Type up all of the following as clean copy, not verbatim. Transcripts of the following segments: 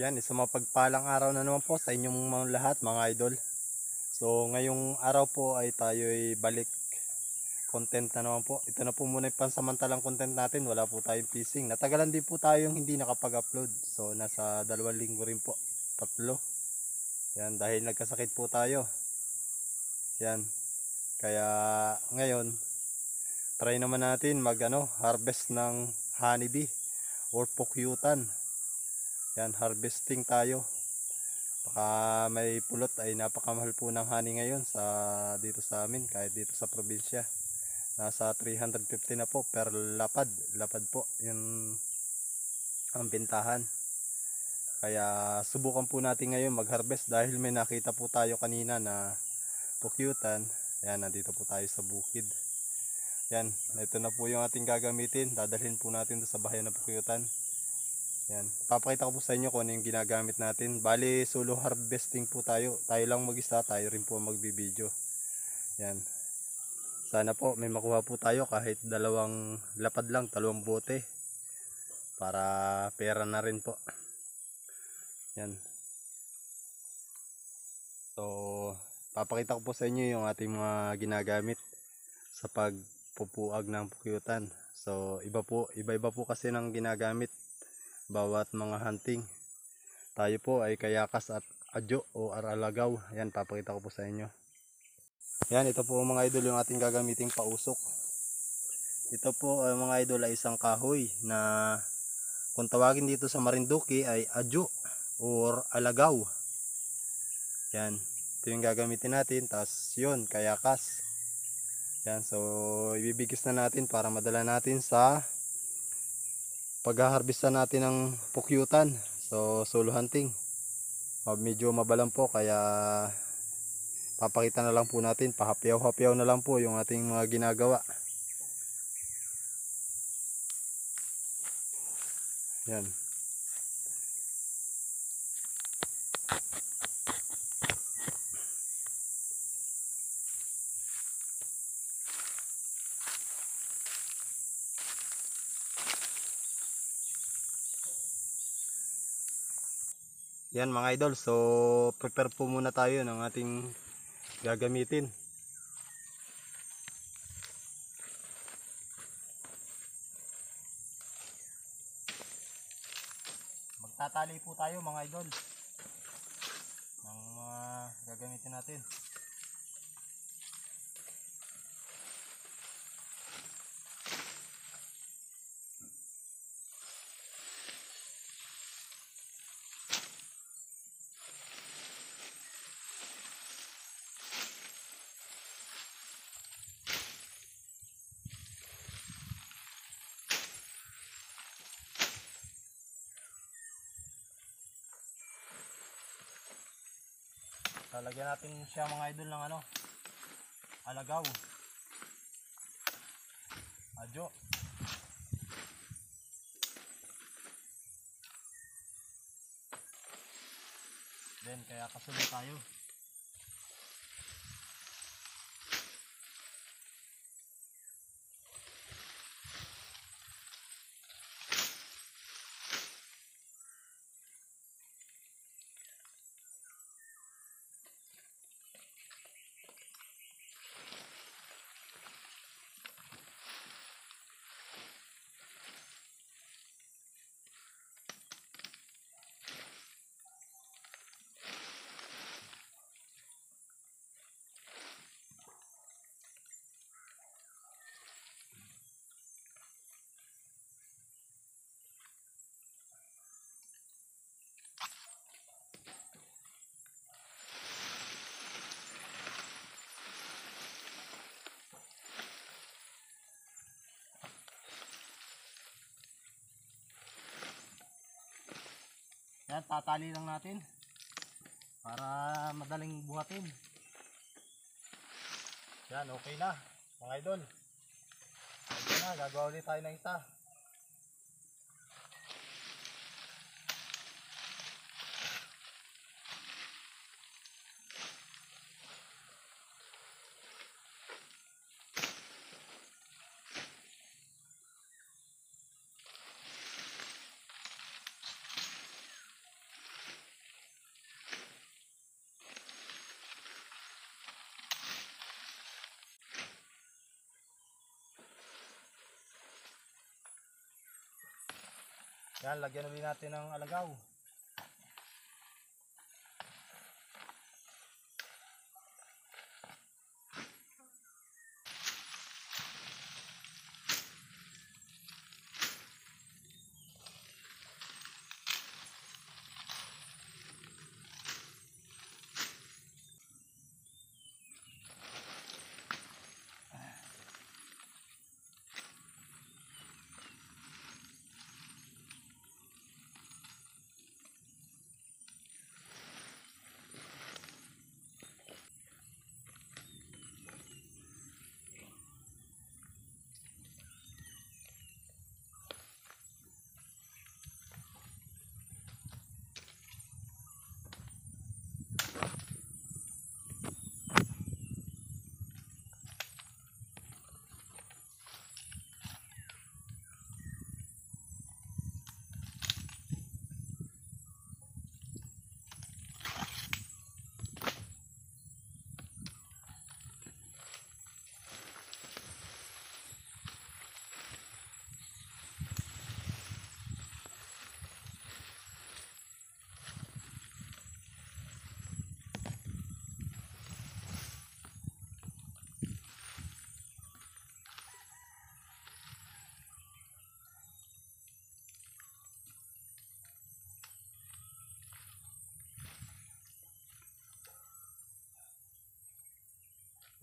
Yan, isang mapagpalang araw na naman po sa inyong mga lahat, mga idol. So ngayong araw po ay tayo'y balik content na naman po. Ito na po muna yung pansamantalang content natin. Wala po tayong fishing. Natagalan din po tayong hindi nakapag-upload. So nasa 2 linggo rin po. 3. Yan, dahil nagkasakit po tayo. Yan. Kaya ngayon, try naman natin harvest ng honeybee or pukyutan. Yan, harvesting tayo. Baka may pulot, ay napakamahal po ng honey ngayon dito sa amin, kahit dito sa probinsya. Nasa 350 na po per lapad. Lapad po, yun ang bintahan. Kaya subukan po natin ngayon mag-harvest dahil may nakita po tayo kanina na pukyutan. Yan, nandito po tayo sa bukid. Yan, ito na po yung ating gagamitin. Dadalhin po natin sa bahayan ng pukyutan. Yan, papakita ko po sa inyo kung ano yung ginagamit natin. Bali, solo harvesting po tayo. Tayo lang mag-isa, tayo rin po magbibideo. Yan. Sana po may makuha po tayo kahit 2 lapad lang, 2 bote. Para pera na rin po. Yan. So, papakita ko po sa inyo yung ating mga ginagamit sa pagpupuag ng pukyutan. So, iba-iba po kasi ng ginagamit bawat mga hunting. Tayo po ay kayakas at adyo o aralagaw. Yan, papakita ko po sa inyo. Yan, ito po mga idol yung ating gagamiting pausok. Ito po mga idol ay isang kahoy na kung tawagin dito sa Marinduque ay adyo or alagaw. Yan, ito yung gagamitin natin. Tapos yun, kayakas. Yan, so ibibigis na natin para madala natin sa pag-harvestan natin ng pukyutan. So solo hunting, medyo mabalang po, kaya papakita na lang po natin, pahapyaw-hapyaw na lang po yung ating mga ginagawa. Yan. Yan mga idol, so prepare po muna tayo ng ating gagamitin. Magtatali po tayo mga idol ng mga gagamitin natin. Lalagyan natin siya mga idol ng alagaw, adyo. Then kaya kasunod tayo. Yan, tatali lang natin para madaling buhatin. Yan, okay na mga idol. Okay na, gagawa ulit tayo ng isa. Yan, lagyan ulit natin ng alagaw.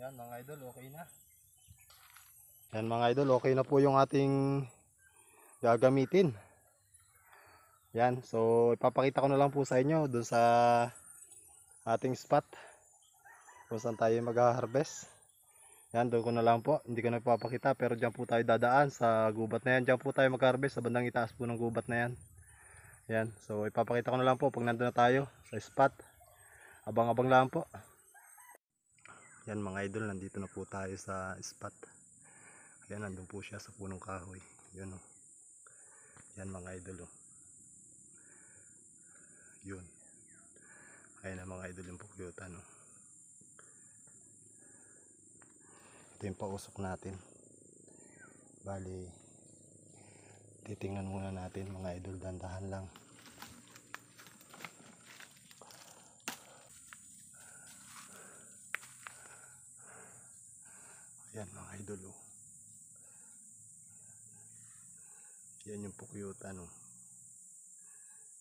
Yan mga idol, okay na. Yan mga idol, okay na po yung ating gagamitin. Yan, so ipapakita ko na lang po sa inyo doon sa ating spot kung saan tayo mag-harvest. Yan, doon ko na lang po, hindi ko nagpapakita, pero dyan po tayo dadaan sa gubat na yan. Dyan po tayo mag-harvest sa bandang itaas po ng gubat na yan. Yan, so ipapakita ko na lang po pag nandun na tayo sa spot. Abang-abang lang po. Yan mga idol, nandito na po tayo sa spot. Yan, nandun po siya sa punong kahoy. Yun o. Yan mga idol o. Yun. Ayan na mga idol yung pukyutan o. Ito yung pausok natin. Bali, titingnan muna natin mga idol, dandahan lang. Ayan mga idol o. Yan yung pukyutan o.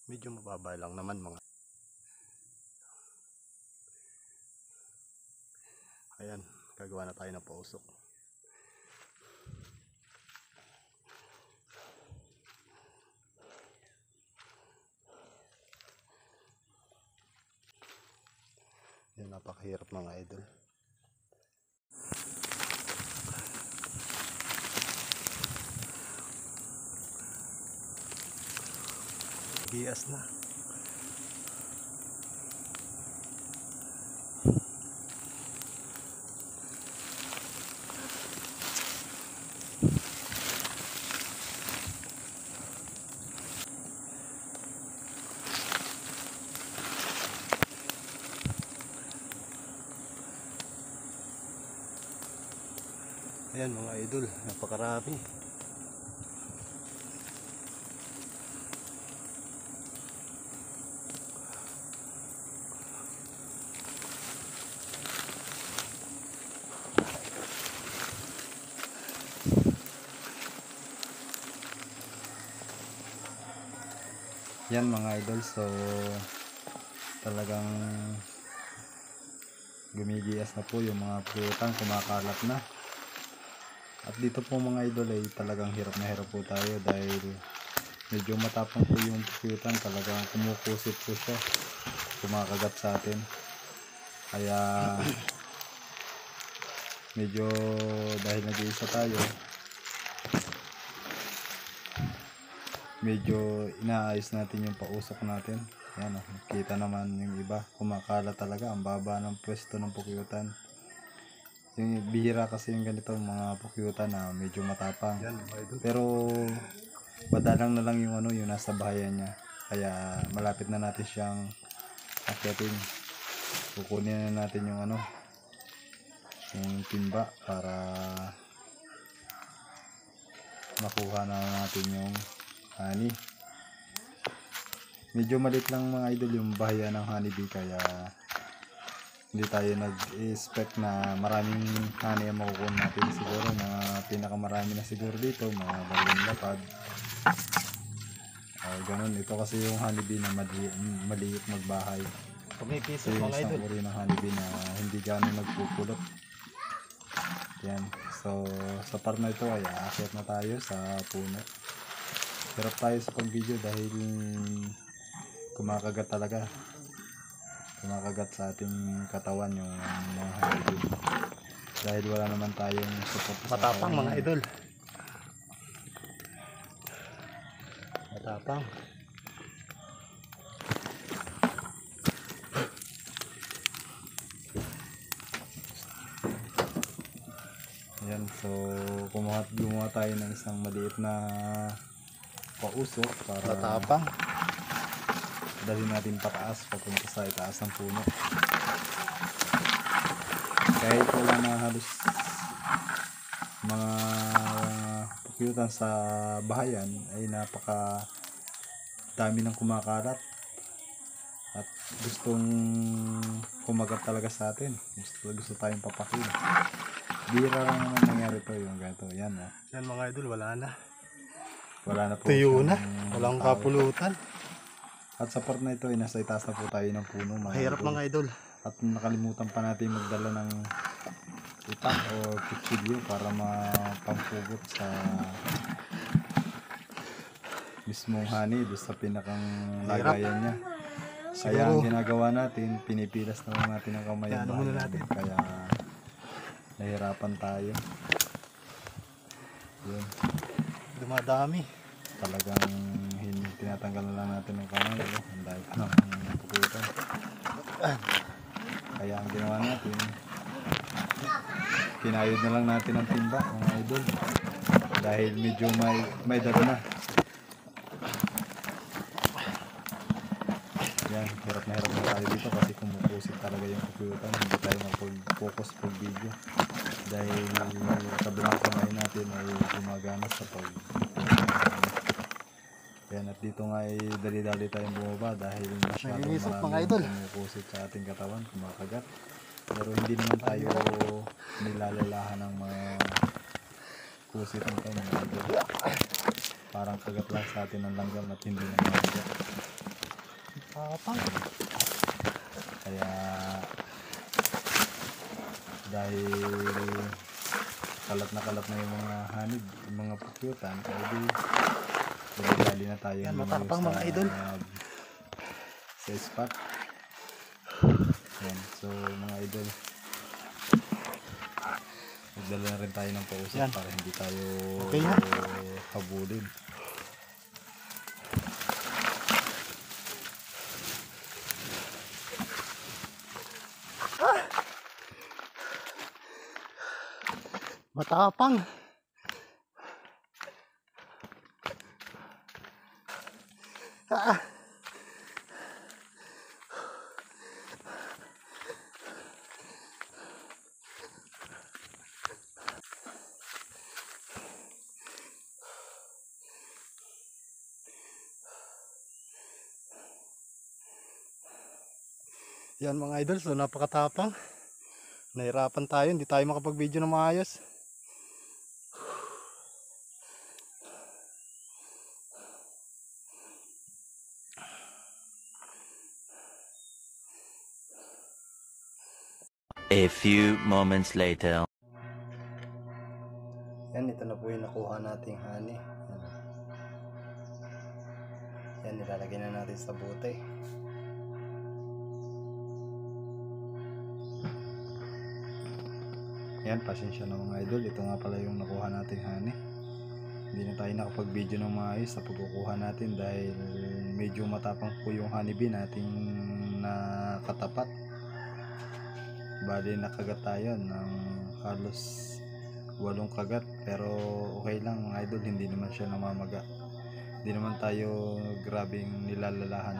Medyo mababa lang naman mga. Ayan, gagawa na tayo ng pausok. Yan, napakahirap mga idol. Gias na. Ayan mga idol, napakarami. Yan mga idol, so talagang gumigias na po yung mga prutan, kumakalat na. At dito po mga idol ay talagang hirap na hirap po tayo dahil medyo matapang po yung prutan, talagang kumukusit po siya, kumakagat sa atin. Kaya medyo dahil nag-iisa tayo, medyo inaayos natin yung pausok natin. Yan, kita naman yung iba, kumakalat talaga, ang baba ng pwesto ng pukyutan. Yung bihira kasi yung ganito mga pukyutan na medyo matapang. Yan, pero madalang na lang yung yung nasa bahayan niya. Kaya malapit na natin siyang akyatin. Kukunin na natin yung yung timba para makuha na natin yung ani. medyo maliit lang mga idol yung bahaya ng honeybee, kaya hindi tayo nag-expect na maraming honey ang makukuha natin. Siguro mga pinakamarami na siguro dito mga baling lapad, ganun. Ito kasi yung honeybee na maliit magbahay. Pumipiso Ito yung mga isang idol. uri ng honeybee na hindi gano'n nagpupulot. Yan. So sa part na ito ay aakyat na tayo sa puno. Hirap tayo sa pag-video dahil kumakagat talaga. Kumakagat sa ating katawan yung mga honeybee. Dahil wala naman tayong support sa Matapang mga katawan. idol. Matapang. Ayan, so gumawa tayo ng isang maliit na pausok para Matapang. dalhin natin pataas papunta sa itaas ng puno. Kahit wala na halos mga pukyutan sa bahayan, ay napaka dami ng kumakalat at gustong kumagat talaga sa atin. Gusto tayong papakin. Bira lang naman nangyari to yung ganito. Yan, Yan mga idol, wala na. wala na po Tuyo na. siyang Walang tao. kapulutan. At sa part na ito ay nasa itaas na po tayo ng puno mga Mahirap idol. mga idol. At nakalimutan pa natin magdala ng itak o kutsilyo para mapampugot sa mismong honey doon sa pinakang lagayan niya. Kaya ang ginagawa natin, pinipilas na lang natin ang kamay Yan, muna natin. Kaya nahirapan tayo. Yun, Dumadami. talagang tinatanggal na lang natin ang kamay. Ang dahil pa ng puputan. Kaya ang ginawa natin, kinayod na lang natin ang timba mga idol. Dahil medyo may dala na. Yan, hirap na tayo dito kasi kumukusip talaga yung puputan. Hindi tayo mag-focus pag video. Dahil kabilang kamay natin ay gumagana sa pag. Yan, at dito nga ay dali-dali tayong bumaba dahil masyadong Naiisip, mga marami idol. kumukusip sa ating katawan, kumakagat. Pero hindi naman tayo nilalalahan ng mga kusit nito mga idol. Parang kagat lang sa atin ng langgam at hindi na makagat. Matapang. Kaya dahil kalat na yung mga hanid, yung mga pukyutan, kaya dali na tayo Yan, matapang mga idol. sa spot. Yan, so mga idol, magdala na rin tayo ng pausap Yan. para hindi tayo Okay na. habulin. Matapang. Ah. Yan mga idol, so napakatapang. Nahirapan tayo, hindi tayo makapag-video na maayos. A few moments later. Yan, ito na po yung nakuha nating honey. Yan, nilalagay na natin sa bote. Yan, pasensya na mga idol, ito nga pala yung nakuha nating honey. Hindi na tayo nakapag-video ng maayos sa pagkukuha natin dahil medyo matapang po yung honeybee nating nakatapat. Bali nakagat tayo ng halos 8 kagat, pero okay lang mga idol, hindi naman siya namamaga. Hindi naman tayo grabing nilalalahan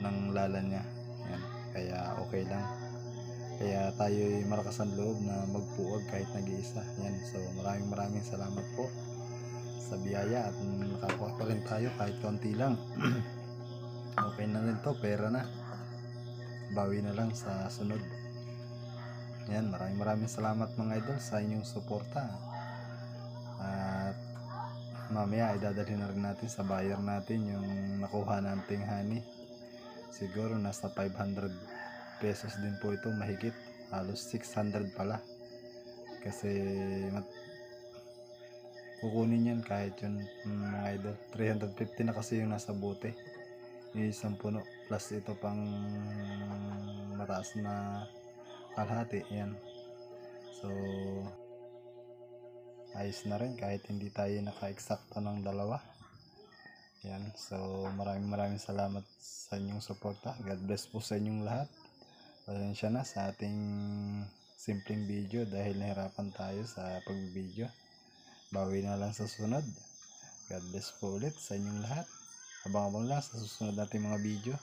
ng lalan niya. Yan, kaya okay lang. Kaya tayo ay malakas ang loob na magpuwag kahit nag-iisa. Yan, so maraming salamat po sa biyaya at nakakuha pa rin tayo kahit konti lang. Okay na rin to, pera na. Bawi na lang sa sunod. Yan, maraming salamat mga idol sa inyong suporta. At mamaya idadalhin na rin natin sa buyer natin yung nakuha nating honey. Siguro nasa 500 pesos din po ito, mahigit. Halos 600 pala. Kasi kukunin yan kahit yun mga idol. 350 na kasi yung nasa bote. Yung isang puno plus ito pang mataas na kalahati. Yan. So ayos na rin kahit hindi tayo naka-eksakto ng dalawa. Yan. So maraming salamat sa inyong suporta. God bless po sa inyong lahat. Pasensya na sa ating simpleng video dahil nahirapan tayo sa pag-video. Bawi na lang sa sunod. God bless po ulit sa inyong lahat. Abang-abang lang sa susunod nating mga video.